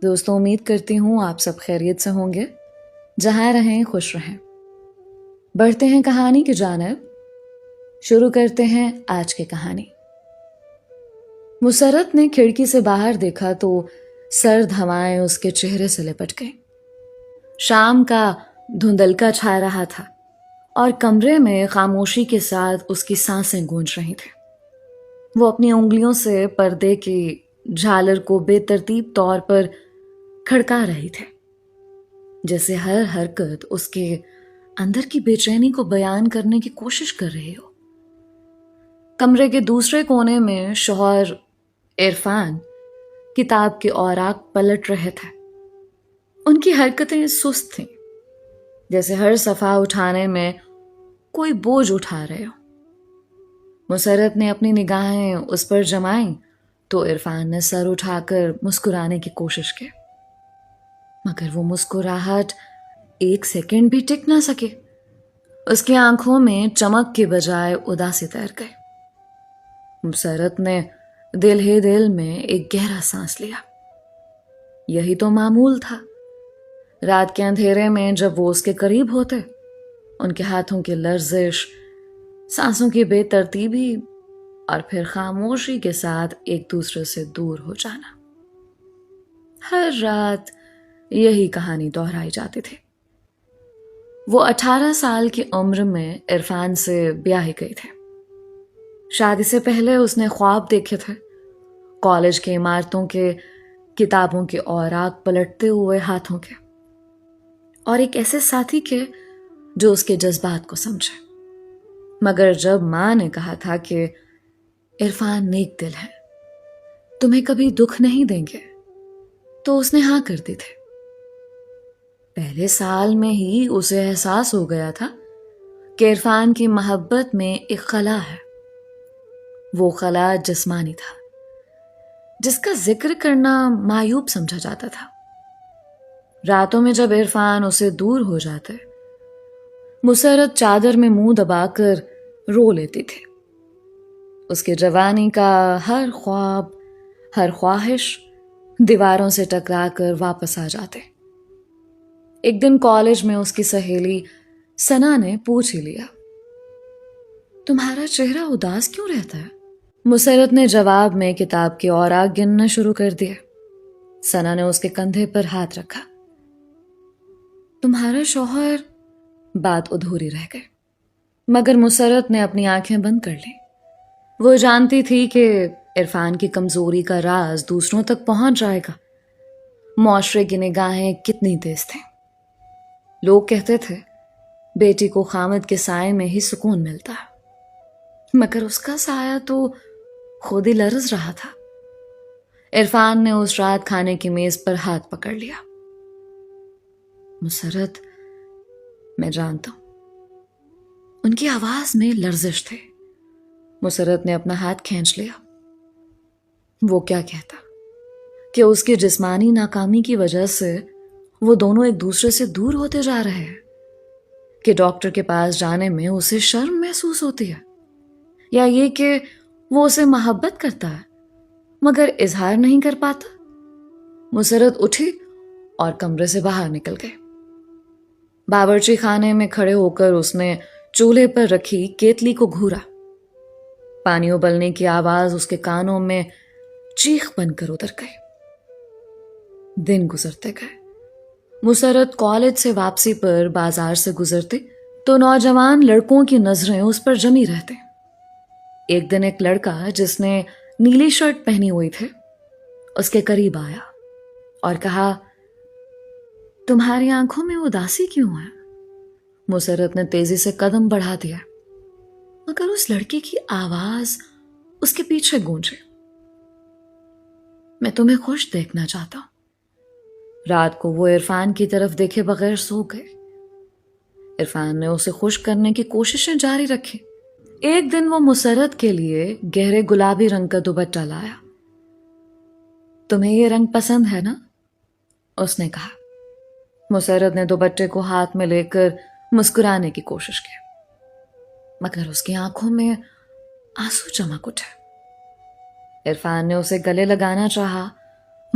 دوستوں امید کرتی ہوں آپ سب خیریت سے ہوں گے، جہاں رہیں خوش رہیں۔ بڑھتے ہیں کہانی کی جانب، شروع کرتے ہیں آج کی کہانی۔ مسرت نے کھڑکی سے باہر دیکھا تو سرد ہوائیں اس کے چہرے سے لپٹ گئیں۔ شام کا دھندلکا چھا رہا تھا اور کمرے میں خاموشی کے ساتھ اس کی سانسیں گونج رہی تھیں۔ وہ اپنی انگلیوں سے پردے کی جھالر کو بے ترتیب طور پر کھڑکا رہی تھے، جیسے ہر حرکت اس کے اندر کی بے چینی کو بیان کرنے کی کوشش کر رہی ہو۔ کمرے کے دوسرے کونے میں شوہر عرفان کتاب کے اوراق پلٹ رہے تھے۔ ان کی حرکتیں سست تھیں، جیسے ہر صفحہ اٹھانے میں کوئی بوجھ اٹھا رہے ہو۔ مسرت نے اپنی نگاہیں اس پر جمائیں تو عرفان نے سر اٹھا کر مسکرانے کی کوشش کی، مگر وہ مسکراہٹ ایک سیکنڈ بھی ٹک نہ سکے۔ اس کی آنکھوں میں چمک کے بجائے اداسی تیر گئی۔ مسرت نے دل ہی دل میں ایک گہرا سانس لیا۔ یہی تو معمول تھا۔ رات کے اندھیرے میں جب وہ اس کے قریب ہوتے، ان کے ہاتھوں کی لرزش، سانسوں کی بے ترتیبی اور پھر خاموشی کے ساتھ ایک دوسرے سے دور ہو جانا۔ ہر رات یہی کہانی دہرائی جاتی تھی۔ وہ 18 سال کی عمر میں عرفان سے بیاہی گئی تھے۔ شادی سے پہلے اس نے خواب دیکھے تھے، کالج کی عمارتوں کے، کتابوں کے اوراق پلٹتے ہوئے ہاتھوں کے، اور ایک ایسے ساتھی کے جو اس کے جذبات کو سمجھے۔ مگر جب ماں نے کہا تھا کہ عرفان نیک دل ہے، تمہیں کبھی دکھ نہیں دیں گے، تو اس نے ہاں کر دی تھی۔ پہلے سال میں ہی اسے احساس ہو گیا تھا کہ عرفان کی محبت میں ایک خلا ہے۔ وہ خلا جسمانی تھا، جس کا ذکر کرنا معیوب سمجھا جاتا تھا۔ راتوں میں جب عرفان اسے دور ہو جاتے، مسرت چادر میں منہ دبا کر رو لیتی تھی۔ اس کے جوانی کا ہر خواب، ہر خواہش دیواروں سے ٹکرا کر واپس آ جاتے۔ ایک دن کالج میں اس کی سہیلی ثنا نے پوچھ ہی لیا، تمہارا چہرہ اداس کیوں رہتا ہے؟ مسرت نے جواب میں کتاب کے اوراق گننا شروع کر دیا۔ ثنا نے اس کے کندھے پر ہاتھ رکھا۔ تمہارا شوہر، بات ادھوری رہ گئی، مگر مسرت نے اپنی آنکھیں بند کر لی۔ وہ جانتی تھی کہ عرفان کی کمزوری کا راز دوسروں تک پہنچ جائے گا۔ معاشرے کی نگاہیں کتنی تیز تھیں۔ لوگ کہتے تھے بیٹی کو خامد کے سائے میں ہی سکون ملتا ہے، مگر اس کا سایہ تو خود ہی لرز رہا تھا۔ عرفان نے اس رات کھانے کی میز پر ہاتھ پکڑ لیا۔ مسرت، میں جانتا ہوں۔ ان کی آواز میں لرزش تھی۔ مسرت نے اپنا ہاتھ کھینچ لیا۔ وہ کیا کہتا کہ اس کی جسمانی ناکامی کی وجہ سے وہ دونوں ایک دوسرے سے دور ہوتے جا رہے ہیں، کہ ڈاکٹر کے پاس جانے میں اسے شرم محسوس ہوتی ہے، یا یہ کہ وہ اسے محبت کرتا ہے مگر اظہار نہیں کر پاتا۔ مسرت اٹھی اور کمرے سے باہر نکل گئی۔ باورچی خانے میں کھڑے ہو کر اس نے چولہے پر رکھی کیتلی کو گھورا۔ پانی ابلنے کی آواز اس کے کانوں میں چیخ بن کر اتر گئی۔ دن گزرتے گئے۔ مسرت کالج سے واپسی پر بازار سے گزرتی تو نوجوان لڑکوں کی نظریں اس پر جمی رہتے۔ ایک دن ایک لڑکا جس نے نیلی شرٹ پہنی ہوئی تھی اس کے قریب آیا اور کہا، تمہاری آنکھوں میں اداسی کیوں ہے؟ مسرت نے تیزی سے قدم بڑھا دیا، مگر اس لڑکی کی آواز اس کے پیچھے گونجی، میں تمہیں خوش دیکھنا چاہتا ہوں۔ رات کو وہ عرفان کی طرف دیکھے بغیر سو گئے۔ عرفان نے اسے خوش کرنے کی کوششیں جاری رکھی۔ ایک دن وہ مسرت کے لیے گہرے گلابی رنگ کا دوپٹہ لایا۔ تمہیں یہ رنگ پسند ہے نا؟ اس نے کہا۔ مسرت نے دوپٹے کو ہاتھ میں لے کر مسکرانے کی کوشش کی، مگر اس کی آنکھوں میں آنسو چمک اٹھے۔ عرفان نے اسے گلے لگانا چاہا